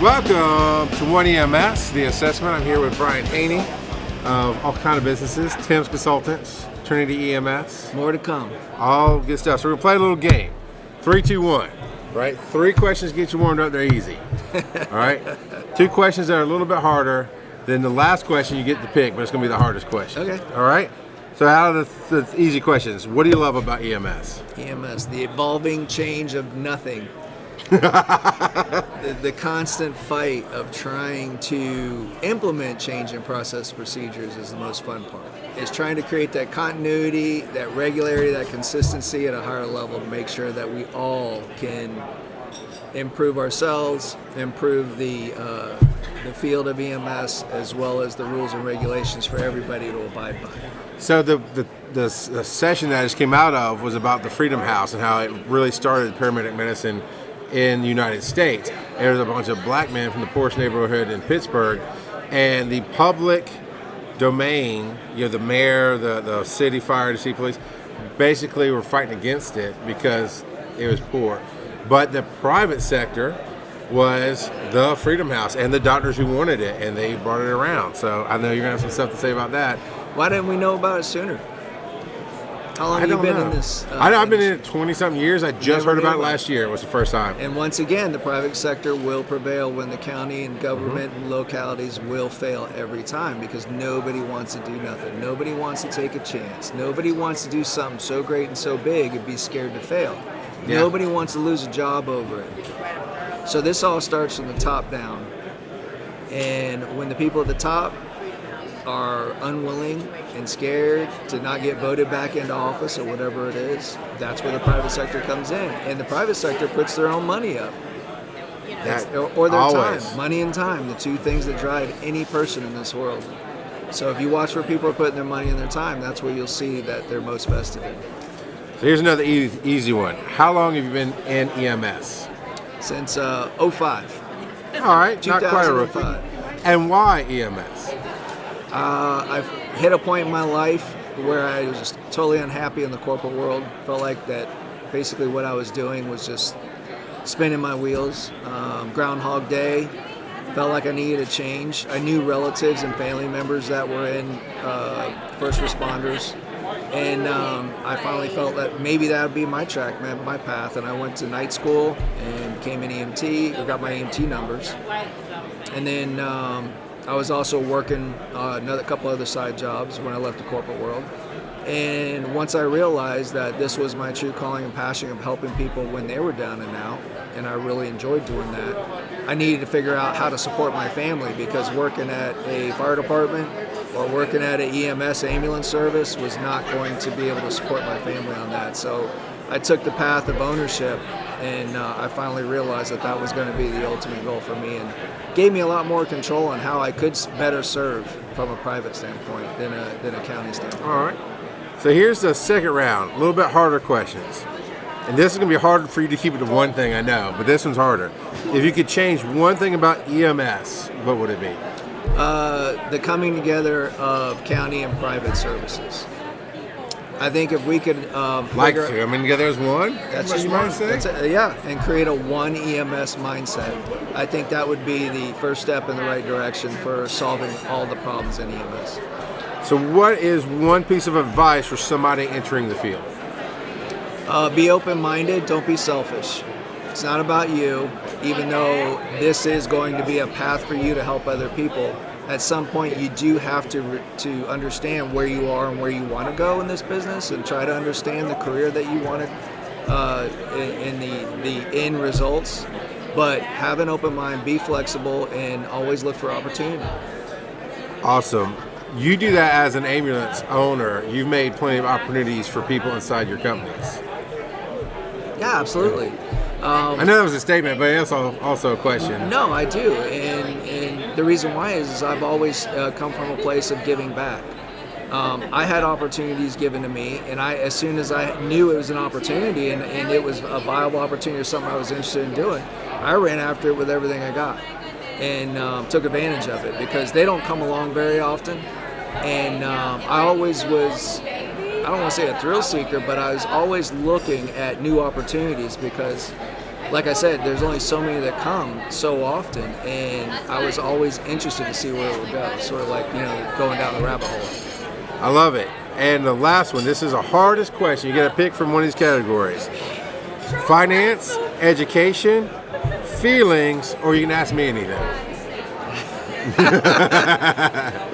Welcome to One EMS, the assessment. I'm here with Brian Haney of all kind of businesses, Tim's Consultants, Trinity EMS. More to come. All good stuff. So we're gonna play a little game. 3, 2, 1. Right? 3 questions get you warmed up. They're easy. All right. 2 questions that are a little bit harder. Then the last question you get to pick, but it's gonna be the hardest question. Okay. All right. So out of the easy questions, what do you love about EMS? EMS, the evolving change of nothing. the constant fight of trying to implement change in process procedures is the most fun part. It's trying to create that continuity, that regularity, that consistency at a higher level to make sure that we all can improve ourselves, improve the field of EMS, as well as the rules and regulations for everybody to abide by. So the session that I just came out of was about the Freedom House and how it really started paramedic medicine in the United States. There was a bunch of black men from the poorest neighborhood in Pittsburgh, and the public domain, the mayor, the city fire, the city police, basically were fighting against it because it was poor. But the private sector was the Freedom House and the doctors who wanted it, and they brought it around. So I know you're gonna have some stuff to say about that. Why didn't we know about it sooner? How long have you been in this? I've been in it 20-something years. I just heard about it last year. It was the first time. And once again, the private sector will prevail when the county and government and localities will fail every time, because nobody wants to do nothing. Nobody wants to take a chance. Nobody wants to do something so great and so big and be scared to fail. Yeah. Nobody wants to lose a job over it. So this all starts from the top down. And when the people at the top are unwilling and scared to not get voted back into office or whatever it is, that's where the private sector comes in. And the private sector puts their own money up. Or their always. time. Money and time, the 2 things that drive any person in this world. So if you watch where people are putting their money and their time, that's where you'll see that they're most vested in. So here's another easy one. How long have you been in EMS? Since 05. All right, not quite a rookie. And why EMS? I've hit a point in my life where I was just totally unhappy in the corporate world. Felt like that basically what I was doing was just spinning my wheels. Groundhog Day. Felt like I needed a change. I knew relatives and family members that were in first responders. And I finally felt that maybe that would be my track, my path. And I went to night school and became an EMT, or got my EMT numbers. And then I was also working another couple other side jobs when I left the corporate world. And once I realized that this was my true calling and passion of helping people when they were down and out, and I really enjoyed doing that, I needed to figure out how to support my family, because working at a fire department or working at an EMS ambulance service was not going to be able to support my family on that. So I took the path of ownership, and I finally realized that that was going to be the ultimate goal for me, and gave me a lot more control on how I could better serve from a private standpoint than a county standpoint. All right. So here's the second round, a little bit harder questions. And this is going to be harder for you to keep it to one thing, I know, but this one's harder. If you could change one thing about EMS, what would it be? The coming together of county and private services. I think if we could coming together as one. That's just one. And create a one EMS mindset. I think that would be the first step in the right direction for solving all the problems in EMS. So, what is one piece of advice for somebody entering the field? Be open-minded. Don't be selfish. It's not about you, even though this is going to be a path for you to help other people. At some point, you do have to understand where you are and where you want to go in this business, and try to understand the career that you want in the end results. But have an open mind, be flexible, and always look for opportunity. Awesome. You do that as an ambulance owner. You've made plenty of opportunities for people inside your companies. Yeah, absolutely. I know that was a statement, but it's also a question. No, I do, and the reason why is I've always come from a place of giving back. I had opportunities given to me, and as soon as I knew it was an opportunity and it was a viable opportunity or something I was interested in doing, I ran after it with everything I got, and took advantage of it, because they don't come along very often. And I always was, I don't want to say a thrill seeker, but I was always looking at new opportunities, because like I said, there's only so many that come so often, and I was always interested to see where it would go. Sort of like, going down the rabbit hole. I love it. And the last one, this is the hardest question. You got to pick from one of these categories: finance, education, feelings, or you can ask me anything.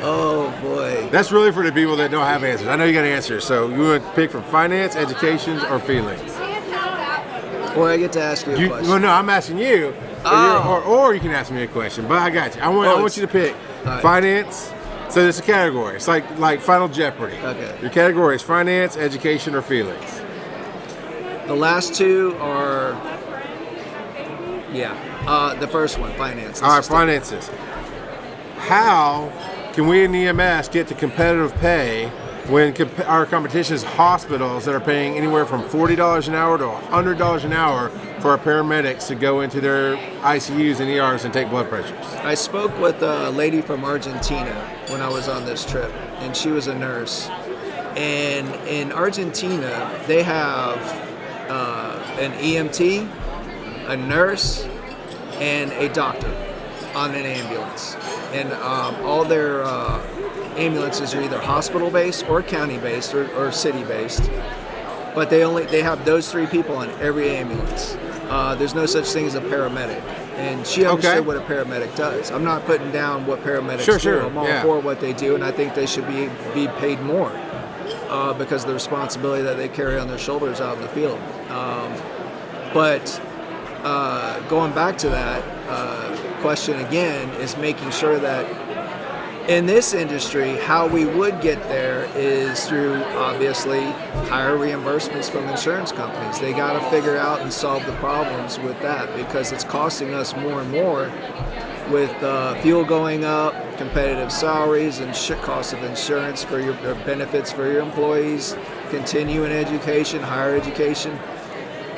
Oh boy. That's really for the people that don't have answers. I know you got answers. So you want to pick from finance, education, or feelings? Or I get to ask you a question. Well, no, I'm asking you. Or you can ask me a question. But I got you. I want you to pick finance. So there's a category. It's like Final Jeopardy. Okay. Your category is finance, education, or feelings. The last two are, the first one, finance. All right, finances. How can we in EMS get to competitive pay when our competition is hospitals that are paying anywhere from $40 an hour to $100 an hour for our paramedics to go into their ICUs and ERs and take blood pressures? I spoke with a lady from Argentina when I was on this trip, and she was a nurse. And in Argentina, they have an EMT, a nurse, and a doctor on an ambulance. And all their ambulances are either hospital-based or county-based or city-based. But they have those three people on every ambulance. There's no such thing as a paramedic. And she understood what a paramedic does. I'm not putting down what paramedics do. I'm all for what they do, and I think they should be paid more because of the responsibility that they carry on their shoulders out in the field. But going back to that question again is making sure that in this industry, how we would get there is through, obviously, higher reimbursements from insurance companies. They got to figure out and solve the problems with that because it's costing us more and more with fuel going up, competitive salaries, and cost of insurance for your benefits for your employees, continuing education, higher education.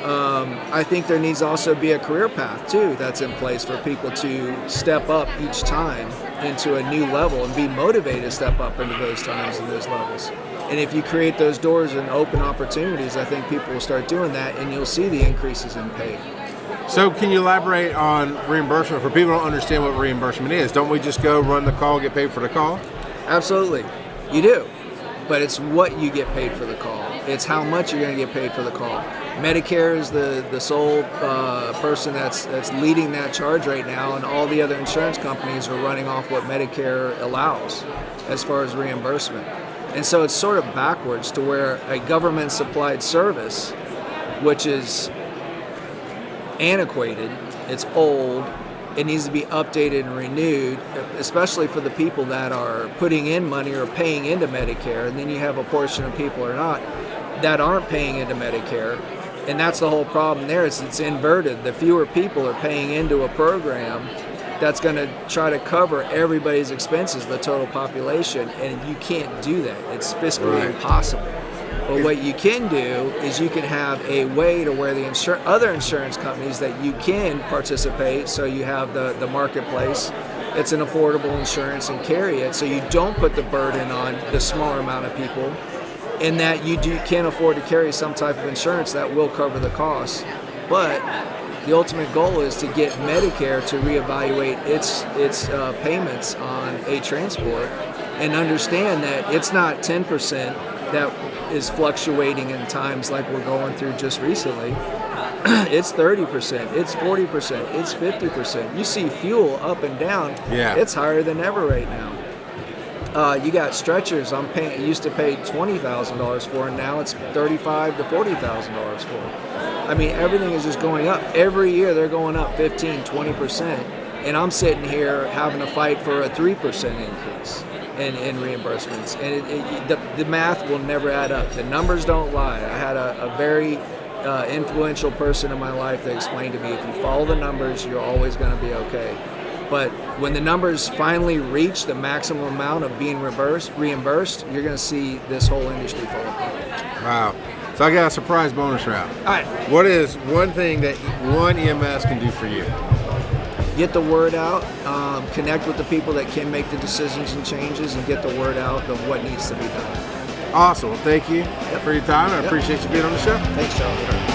I think there needs to also be a career path, too, that's in place for people to step up each time into a new level and be motivated to step up into those times and those levels. And if you create those doors and open opportunities, I think people will start doing that, and you'll see the increases in pay. So can you elaborate on reimbursement for people who don't understand what reimbursement is? Don't we just go run the call, get paid for the call? Absolutely. You do. But it's what you get paid for the call. It's how much you're going to get paid for the call. Medicare is the sole person that's leading that charge right now, and all the other insurance companies are running off what Medicare allows as far as reimbursement. And so it's sort of backwards to where a government-supplied service, which is antiquated, it's old, it needs to be updated and renewed, especially for the people that are putting in money or paying into Medicare, and then you have a portion of people or not that aren't paying into Medicare. And that's the whole problem there, is it's inverted. The fewer people are paying into a program that's going to try to cover everybody's expenses, the total population, and you can't do that. It's fiscally impossible. But what you can do is you can have a way to where the other insurance companies that you can participate, so you have the marketplace, it's an affordable insurance and carry it, so you don't put the burden on the smaller amount of people, in that you can't afford to carry some type of insurance that will cover the costs. But the ultimate goal is to get Medicare to reevaluate its payments on a transport and understand that it's not 10% that is fluctuating in times like we're going through just recently. It's 30%, it's 40%, it's 50%. You see fuel up and down, it's higher than ever right now. You got stretchers I used to pay $20,000 for, and now it's $35,000 to $40,000 for. I mean, everything is just going up. Every year they're going up 15, 20%, and I'm sitting here having to fight for a 3% increase in reimbursements. And the math will never add up. The numbers don't lie. I had a very influential person in my life that explained to me, if you follow the numbers, you're always going to be okay. But when the numbers finally reach the maximum amount of being reimbursed, you're going to see this whole industry fall apart. Wow. So I got a surprise bonus round. All right. What is one thing that one EMS can do for you? Get the word out, connect with the people that can make the decisions and changes, and get the word out of what needs to be done. Awesome. Well, thank you for your time. I appreciate you being on the show. Thanks, Charlie.